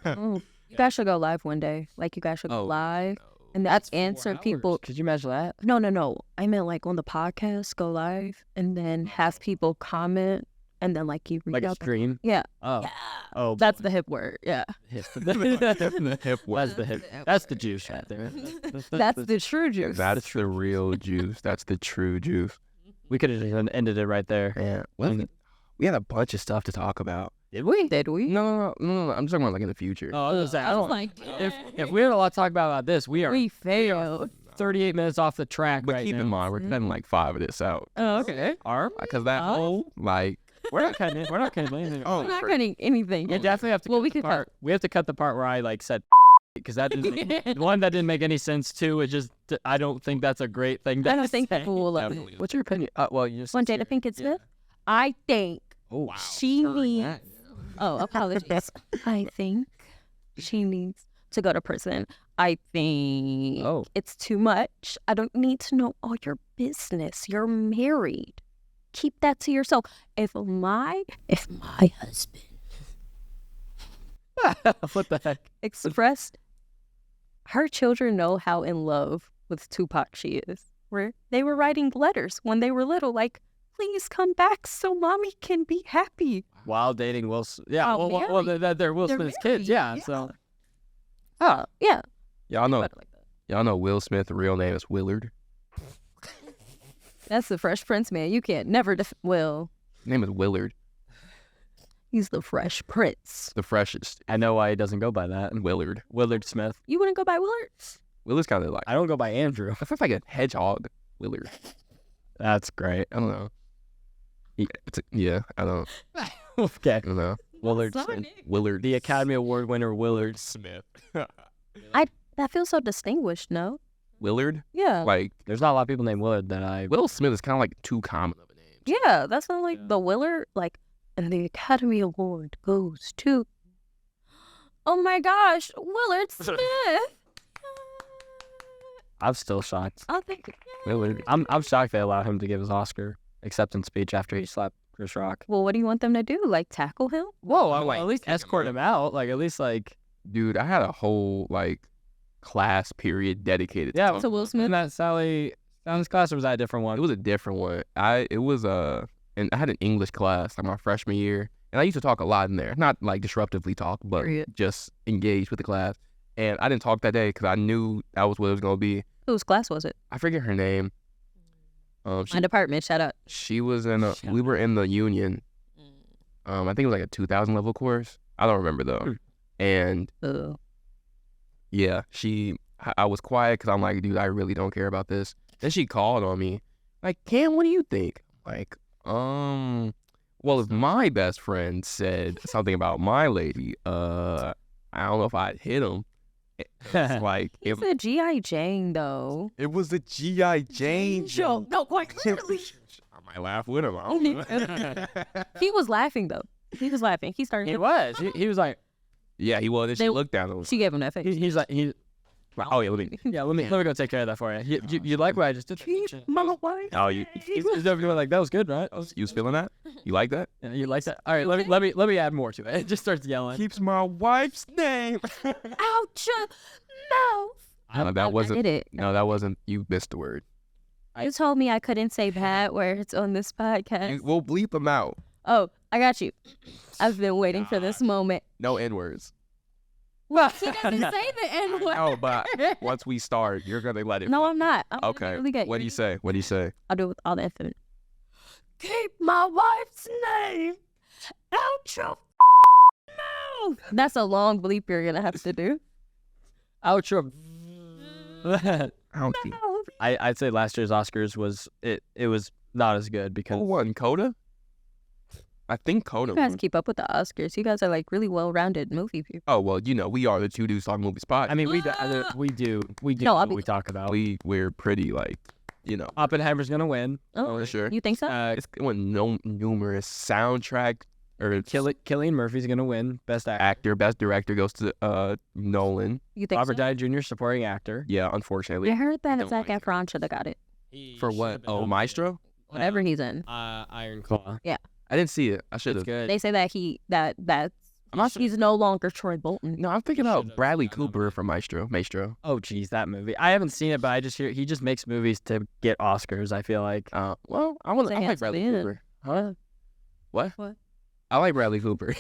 Oh, you guys should go live one day. Like you guys should go live and that's answer people. Could you imagine that? No. I meant like on the podcast, go live and then have people comment and then like you read Like a out. stream? Yeah. Oh. Yeah. Oh. That's the hip word. Yeah. hip. The hip word. That's the hip. That's the juice right there. That's the true juice. That's the real juice. That's the true juice. We could have just ended it right there. Yeah. We had a bunch of stuff to talk about. Did we? Did we? No. I'm just talking about like in the future. Oh, I was gonna say, I was like, if we had a lot to talk about this, we are we failed. 38 minutes off the track But right keep now. in mind, we're cutting like 5 of this out. Oh, okay. Because that whole, like, We're not cutting it. We're not cutting anything. oh, I'm not cutting anything. You definitely have to. Well, cut we the could part. We have to cut the part where I like said because that didn't. One, that didn't make any sense. Two, it just. I don't think that's a great thing. To I don't think say. people will love it. What's your opinion? Well, you just. One Jada Pinkett Smith. I think Oh wow. she needs. Oh, apologies. I think she needs to go to prison. I think Oh. it's too much. I don't need to know all your business. You're married. Keep that to yourself. If my husband What the heck? expressed, her children know how in love with Tupac she is. Where they were writing letters when they were little, like, please come back so mommy can be happy. While dating Will. Yeah. Oh, Well, they're Will They're Smith's kids. married, Yeah. yeah. So. Oh, yeah. y'all know, Like that. y'all know Will Smith's real name is Willard. That's the Fresh Prince, man. You can't never Will. His name is Willard. He's the Fresh Prince. The freshest. I know why he doesn't go by that. Willard. Willard Smith. You wouldn't go by Willard? Willard's kind of like, I don't go by Andrew. I feel like a hedgehog. Willard. That's great. I don't know. Yeah, I don't Okay. know. Willard Sorry. Smith. Willard. The Academy Award winner Willard Smith. That feels so distinguished, no? Willard? Yeah. Like, There's not a lot of people named Willard that I. Will Smith is kind of like too common of a name. Yeah, that's not like Yeah. the Willard, like, and the Academy Award goes to. Oh my gosh, Willard Smith. I'm still shocked. I think. Willard. I'm shocked they allow him to give his Oscar acceptance speech after he slapped Chris Rock. Well, what do you want them to do? Like tackle him? Whoa! like, At least kick him escort out. him out. Like at least like Dude, I had a whole, like, class period dedicated to yeah. talking To Will about Smith? In that Sally's class, or was that a different It one? was a different one. And I had an English class like my freshman year, and I used to talk a lot in there. Not like disruptively talk, but Period. just engage with the class. And I didn't talk that day because I knew that was what it was gonna be. Whose class was it? I forget her name. My department. Shout out. She was in Shout we were in the union. I think it was like a 2000 level course. I don't remember though. And Ugh. yeah, I was quiet because I'm like, dude, I really don't care about this. Then she called on me, like, Cam, what do you think? Like, well, if my best friend said something about my lady, I don't know if I'd hit him. It's like, He's a G.I. Jane, though. it was a G.I. Jane joke. No, quite clearly. I might laugh with him. I don't know. He was laughing, though. He was laughing. He started. He was. He was like Yeah, he was. And she They- looked down at him. She gave him that face. he's like he. Oh, yeah, let me. Let me go take care of that for you. You like what I just did? Mama, why? Oh, you He's never going like that was good, right? was feeling that? You like that? Yeah, you like that? All right, let me add more to it. It just starts yelling. Keeps my wife's name. Ouch! No. No, that wasn't. I did it. No, that wasn't. You missed the word. You told me I couldn't say bad words on this podcast. We'll bleep them out. Oh, I got you. I've been waiting for this moment. No N words. Well, He doesn't say the N word. No, but once we start, you're gonna let it. No, fly. I'm not. I'm Okay. Really good. What do you say? What do you say? I'll do it with all the infinite. Keep my wife's name out your mouth. That's a long bleep you're gonna have to do. outro. Ouchie. I'd say last year's Oscars was it was not as good because Who won? Coda? I think Coda. You guys won. keep up with the Oscars. You guys are like really well-rounded movie people. Oh well, we are the two dudes talking movie spot. I mean we do No, know I'll what be- we talk about. we're pretty Oppenheimer's gonna win. Oh, for sure. you think so? It's won numerous soundtrack or Cillian Murphy's gonna win best actor. best director goes to Nolan. You think Robert so? Downey Jr. supporting actor. Yeah, unfortunately. I heard that don't Zac like Efron should have got it. For what? Oh, Maestro? Whatever he's in. Iron Claw. I didn't see it. I should It's have. good. They say that he's no longer Troy Bolton. No, I'm thinking He about should've Bradley gotten Cooper from Maestro. Oh geez, that movie. I haven't seen it, but I just hear he just makes movies to get Oscars. I feel like. Well, I Say like has Bradley been. Cooper. Huh? What? What? I like Bradley Cooper.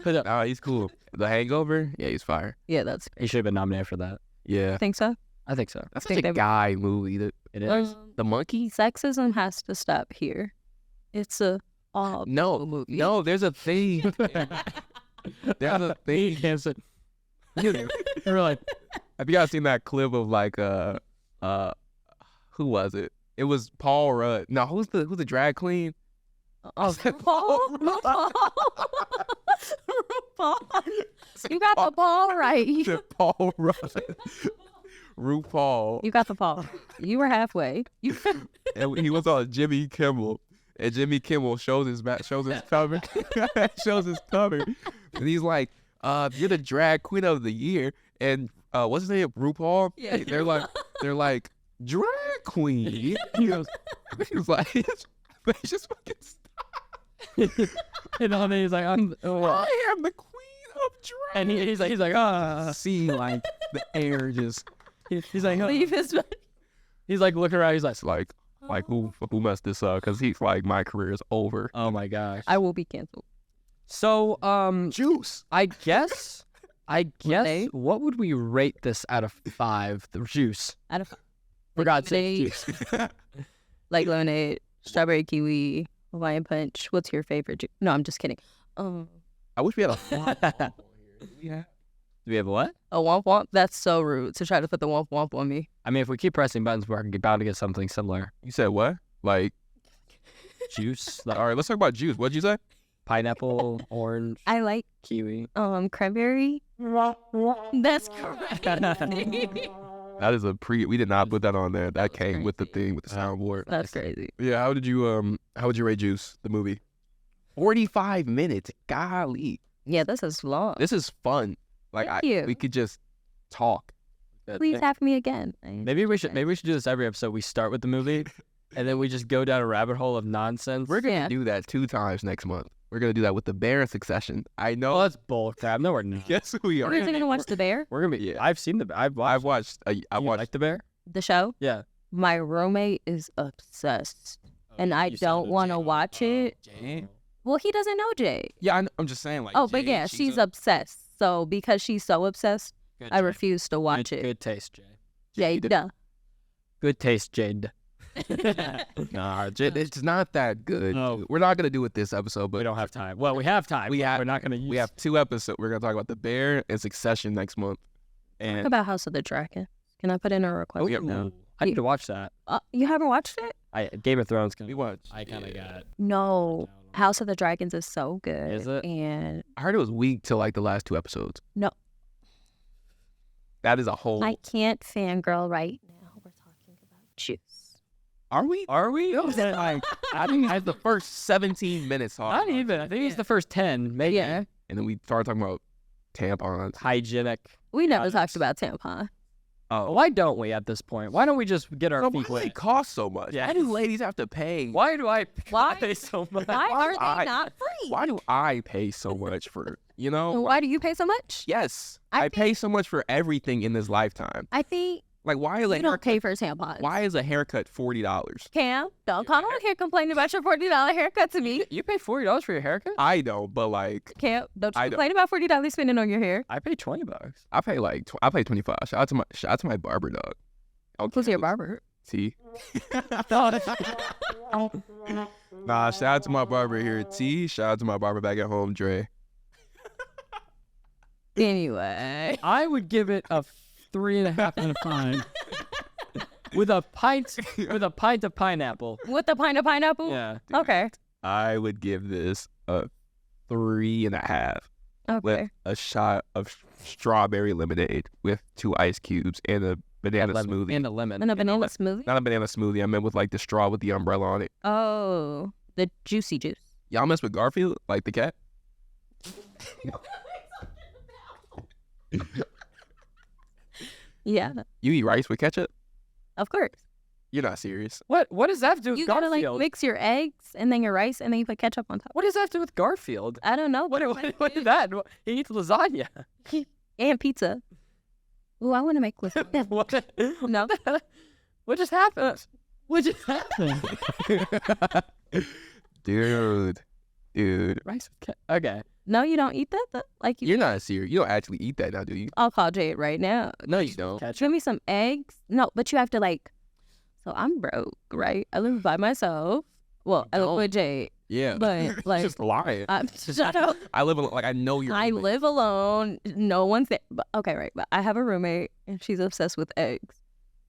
Nah, he's cool. The Hangover? Yeah, he's fire. Yeah, that's. He should have been nominated for that. Yeah. Think so? I think so. That's think such a they- guy movie. It is. The monkey? Sexism has to stop here. It's a all No, movie. no, there's a thing. There's a thing. Cancer. You're like, Have you guys seen that clip of like who was it? It was Paul Rudd. No, who's the drag queen? Oh, RuPaul. RuPaul. You got the ball right. Paul Rudd. RuPaul. You got the ball. You were halfway. You. And he was on Jimmy Kimmel. And Jimmy Kimmel shows his cover. shows his cover. And he's like, you're the drag queen of the year. And what's his name? RuPaul? Yeah. They're like, drag queen. He goes, he's like, just fucking stop. and then he's like, I am the queen of drag. and he's like, See, like, the air just, he's like, Leave his. he's like looking around. He's like, it's like who messed this up? Because he's like, my career is over. oh my gosh. I will be canceled. So, Juice. I guess, Lemonade? what would we rate this out of 5? The juice. Out of For God's sake, lemonade. juice. like lemonade, strawberry kiwi, Hawaiian punch. What's your favorite juice? No, I'm just kidding. I wish we had a womp Do we have what? A womp womp? That's so rude to try to put the womp womp on me. I mean, if we keep pressing buttons, we're bound to get something similar. You said what? Like, Juice, all right, let's talk about juice. What'd you say? pineapple, orange, I like kiwi. cranberry. That's correct. That is we did not put that on there. That came with the thing, with the soundboard. That's crazy. Yeah, how would you rate Juice, the movie? 45 minutes. Golly. Yeah, this is long. This is fun. Like, Thank you. we could just talk. Please have me again. Maybe we should do this every episode. We start with the movie, and then we just go down a rabbit hole of nonsense. We're going to Yeah. do that 2 times next month. We're going to do that with the Bear in Succession. I know. Oh, that's bull crap. No, we're not. Yes, we are. Are you gonna watch The Bear? We're gonna be. Yeah. I've seen the. I've watched. I've watched. I You watched. like the bear? The show? Yeah. My roommate is obsessed, and I don't want to watch it. Jay? Well, he doesn't know Jay. Yeah, I'm just saying. Like, Oh, but Jay, yeah, she's obsessed. So because she's so obsessed, Good I Jade. refuse to watch good, it. Good taste, Jay. Jade, duh. Good taste, Jade. Nah, it's not that good. Oh. Dude. We're not gonna do it this episode, but We don't have time. Well, we have time. We but have- We're not gonna use. we have 2 episodes. We're gonna talk about the Bear and Succession next month. Talk And about House of the Dragon. Can I put in a request? Oh, yeah. No. I need to watch that. You haven't watched it? Game of Thrones. we watched. I kind of got. No. House of the Dragons is so good. Is it? And I heard it was weak till like the last 2 episodes. No. That is a whole. I can't fangirl right now. We're talking about juice. Are we? Are we? Like, I think I had the first 17 minutes. Not even. I think it's the first 10, maybe. Yeah. And then we started talking about tampons. Hygienic. We never Products. talked about tampon. Oh, Why don't we at this point? Why don't we just get our so why feet do they wet? cost so much? Yeah. Why do ladies have to pay? Why do I Why? pay so much? Why Why are do I- they not free? Why do I pay so much for? And why do you pay so much? Yes, I I pay so much for everything in this lifetime. I think Like, why is a You don't haircut? pay for tampons. Why is a haircut $40? Cam, don't come on here complaining about your $40 haircut to me. You pay $40 for your haircut? I don't, but like, Cam, don't you I don't. complain about $40 spending on your hair. I pay $20. I pay like I pay 25. Shout out to my barber dog. Okay. Who's your barber? T. Nah, shout out to my barber here, T. Shout out to my barber back at home, Dre. Anyway. I would give it a 3.5 out of 5. With a pint of pineapple. With the pint of pineapple? Yeah. Okay. I would give this a 3.5 Okay. with a shot of strawberry lemonade with 2 ice cubes and a banana smoothie. And a lemon. And a vanilla smoothie? Not a banana smoothie. I meant with like the straw with the umbrella on it. Oh, the juicy juice. Y'all mess with Garfield, like the cat? Yeah, You eat rice with ketchup? of course. You're not serious. What does that have to do with You gotta Garfield? like mix your eggs and then your rice and then you put ketchup on top. What does that have to do with Garfield? I don't know. What is that? He eats lasagna. And pizza. Ooh, I want to make lasagna. What? No. What just happened? What just happened? Dude. Rice with okay. No, you don't eat that? Like you. You're not serious. You don't actually eat that now, do you? I'll call Jade right now. No, you don't. Ketchup. Give me some eggs. No, but you have to like. So I'm broke, right? I live by myself. Well, I live don't. with Jade, Yeah. but like, just lying. shut up. I live like I know you're. I live alone. No one's there. But, okay, right. But I have a roommate, and she's obsessed with eggs.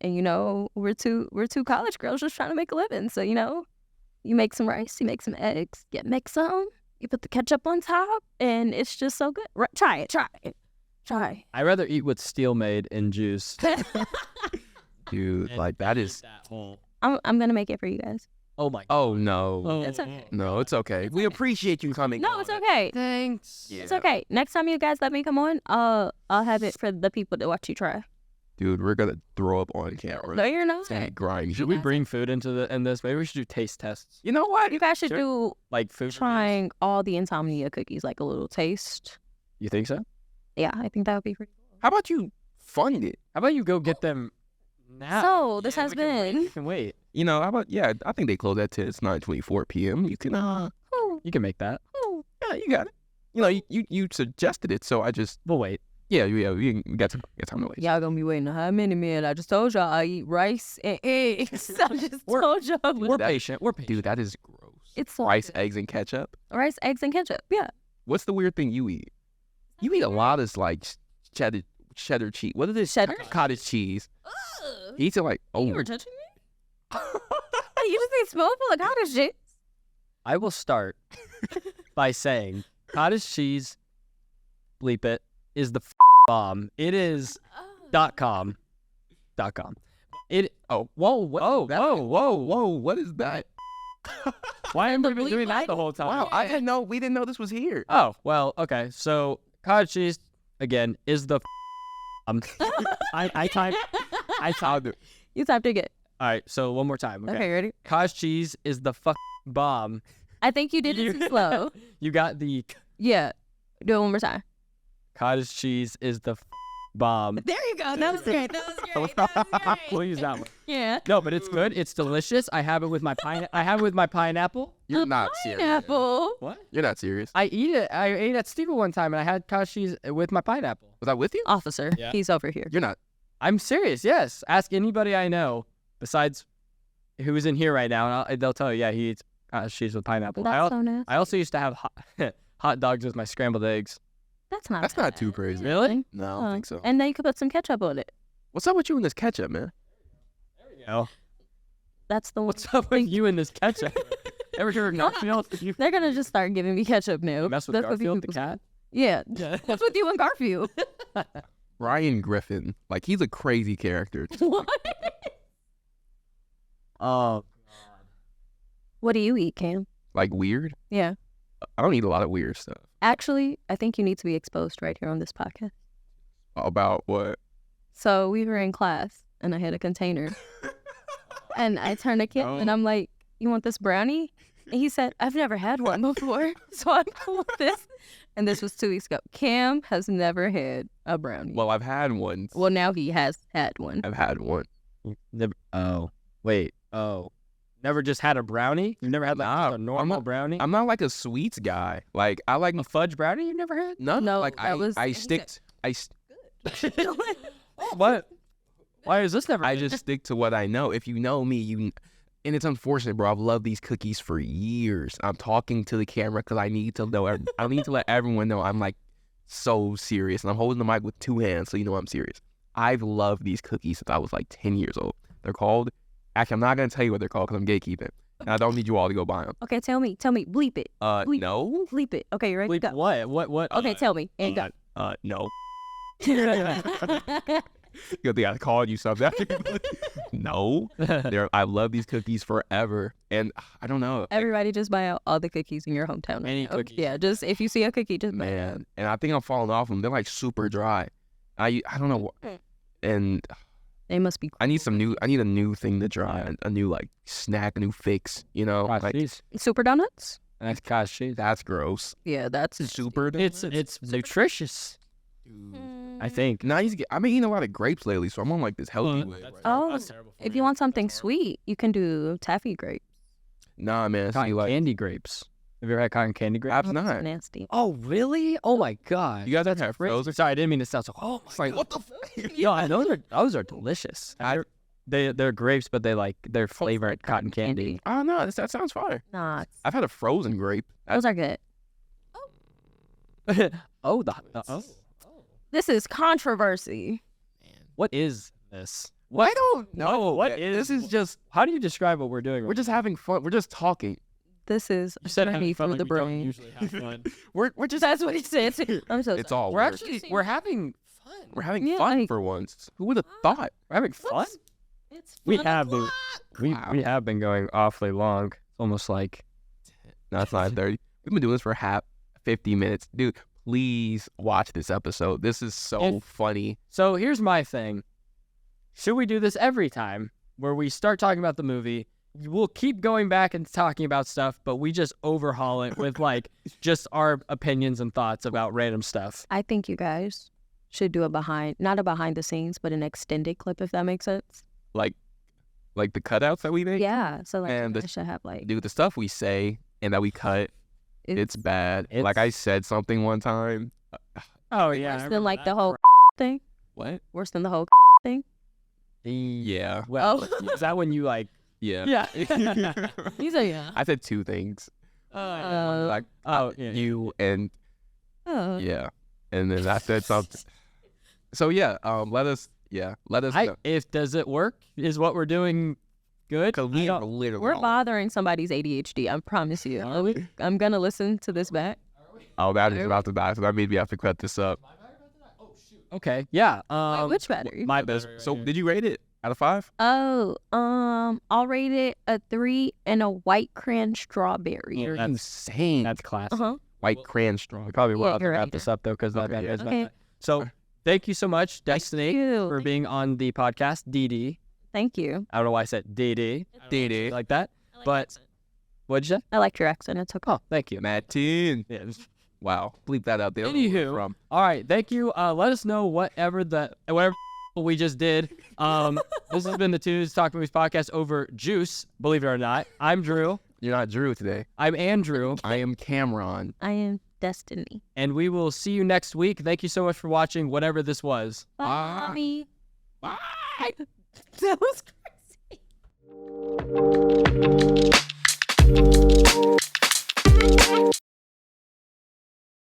And you know, we're two college girls just trying to make a living. So you know, you make some rice, you make some eggs, you mix them, you put the ketchup on top, and it's just so good. Try it. I'd rather eat what's steel made in juice. Dude, like that is. I'm gonna make it for you guys. Oh my. Oh no. It's okay. No, it's okay. We appreciate you coming. No, on. it's okay. Thanks. Yeah. It's okay. Next time you guys let me come on, I'll have it for the people to watch you try. Dude, we're gonna throw up on camera. No, you're not. It's gonna be grimy. Should we bring food into this? Maybe we should do taste tests. You know what? You guys should Sure. do Like food. reviews. trying all the insomnia cookies, like a little taste. You think so? Yeah, I think that would be pretty cool. How about you fund it? How about you go get them now? So, this Yeah, has we can wait. been- We can wait. You know, how about I think they close at 10. It's 9:24 p.m. You can Ooh, You can make that. ooh. yeah, you got it. You know, you suggested it, so I just We'll wait. we got time to wait. Y'all gonna be waiting how many minutes? I just told y'all I eat rice and eggs. I just told y'all. We're patient. We're patient. Dude, that is gross. It's so Rice, good. eggs, and ketchup. Rice, eggs, and ketchup. Yeah. What's the weird thing you eat? You eat a lot of like cheddar cheese. What is this? Cheddar? Cottage cheese. He eats it like You were touching me? You just ate spoonful of cottage cheese. I will start by saying cottage cheese, bleep it, is the bomb. It is .com. It. Oh, Whoa. Whoa. what is that? Why am I been bleep doing that like- the whole time? Wow, we didn't know this was here. Oh, well, okay. So cottage cheese again is the I typed. You typed it good. All right, so one more time. Okay. Okay, ready? Cottage cheese is the bomb. I think you did it too slow. You got the Yeah. Do it one more time. cottage cheese is the bomb. There you go. That was great. That was great. We'll use that one. Yeah. No, but it's good. It's delicious. I have it with my pineapple. You're not serious. Pineapple. What? You're not serious. I eat it. I ate at Steven one time and I had cottage cheese with my pineapple. Was I with you? Officer, Yeah. he's over here. You're not. I'm serious. Yes. Ask anybody I know besides who's in here right now, and they'll tell you. Yeah, he eats cottage cheese with pineapple. That's so nasty. I also used to have hot dogs with my scrambled eggs. That's not. That's not bad. too crazy. Really? No, I don't think so. And then you could put some ketchup on it. What's up with you and this ketchup, man? You know. That's the one. What's up with you and this ketchup? Ever heard of Garfield? You They're gonna just start giving me ketchup now. mess with That's what Garfield the people- cat? Yeah. Yeah. What's with you and Garfield? Ryan Griffin. Like, he's a crazy character. What? Oh. What do you eat, Cam? Like, weird. Yeah. I don't eat a lot of weird stuff. Actually, I think you need to be exposed right here on this podcast. About what? So we were in class and I had a container. And I turned to Kip and I'm like, "You want this brownie?" And he said, "I've never had one before." So I pulled this And this was 2 weeks ago. Cam has never had a brownie. Well, I've had one. Well, now he has had one. I've had one. Never, never just had a brownie? You've never had like Nah, just a normal brownie? I'm not like a sweets guy. Like I like a fudge brownie you've never had? no. No, Like that was- I he stick. What? Why is this never? I just stick to what I know. If you know me, and it's unfortunate, bro. I've loved these cookies for years. I'm talking to the camera because I need to know. I need to let everyone know I'm like so serious, and I'm holding the mic with 2 hands, so you know I'm serious. I've loved these cookies since I was like 10 years old. They're called. Actually, I'm not gonna tell you what they're called because I'm gatekeeping, and I don't need you all to go buy them. Okay, tell me. Bleep it. Bleep. No. Bleep it. Okay, you ready? Bleep, Go. what? Okay, tell me. And go. No. Good thing I called you something. No. I love these cookies forever, and I don't know. Everybody just buy out all the cookies in your hometown. right Any now. cookies. Yeah, just if you see a cookie, just buy it. Man, and I think I'm falling off them. They're like super dry. I don't know, and They must be. I need some new. I need a new thing to try, a new like snack, a new fix. You know, Gosh, like cheese. Super donuts? That's gosh cheese. that's gross. Yeah, that's Super. It's nutritious. I think. Now I've been eating a lot of grapes lately, so I'm on like this healthy way. Right now. Oh, if you want something sweet, you can do taffy grape. Nah, man. See, Cotton like candy grapes. Have you ever had cotton candy grapes? I've Oh, that's not. nasty. Oh, really? Oh my god. You guys have had frozen? Sorry, I didn't mean to sound so. Oh my It's like god. what the? Fuck? Yo, I know those are delicious. They're grapes, but they're flavored cotton candy. Oh no, that sounds fire. Nah, I've had a frozen grape. those are good. Oh, This is controversy. what is this? I don't know. What is this? Is just How do you describe what we're doing? we're just having fun. We're just talking. This is You said journey having fun through like the we don't brain. usually have fun. We're just That's what he said. I'm so it's sorry. all we're work. actually we're having fun. We're having Yeah, fun like- for once. Who would have thought? We're having fun. It's We fun have been o'clock. we have been going awfully long. Almost like No, it's 9:30. We've been doing this for 50 minutes, dude. Please watch this episode. This is so And- funny. so. Here's my thing. Should we do this every time where we start talking about the movie? We'll keep going back and talking about stuff, but we just overhaul it with like just our opinions and thoughts about random stuff. I think you guys should do not a behind the scenes, but an extended clip, if that makes sense. Like the cutouts that we make. Yeah. So like, And I the- should have like. Dude, the stuff we say and that we cut, it's bad. it's- Like I said something one time. Oh worse than like the whole thing. What? Worse than the whole thing. Yeah. Well, Oh. is that when you like? Yeah. Yeah. He's like, yeah. I said 2 things. Like oh, yeah. you and Oh. yeah. And then I said something. So yeah, let us know. If does it work? Is what we're doing good? Because we are literally We're all- bothering somebody's ADHD. I promise you. I'm gonna listen to this back. Oh, battery's about to die, so that means we have to cut this up. Okay. Yeah. Wait, which battery? My best. So did you rate it out of 5? Oh, I'll rate it a 3 and a white cran strawberry. You're that's- insane. That's class. Uh-huh. White crayon straw. We probably will Yeah, have to you're wrap right. this up though, because that Okay, is yeah. Okay. So thank you so much, Destinee, you. for being on the podcast. DD. Thank you. I don't know why I said DD. DD. You like that? But what'd you say? I liked your accent. It's okay. Oh, thank you. Matin. Yeah. Wow. Bleep that out. They don't know where we're Anywho, from. all right. Thank you. Let us know whatever we just did. This has been the Tunes Talk Movies podcast over Juice. Believe it or not, I'm Drew. You're not Drew today. I'm Andrew, I am Cameron. I am Destinee. and we will see you next week. Thank you so much for watching. Whatever this was. Bye, Bye. mommy. Bye. That was crazy.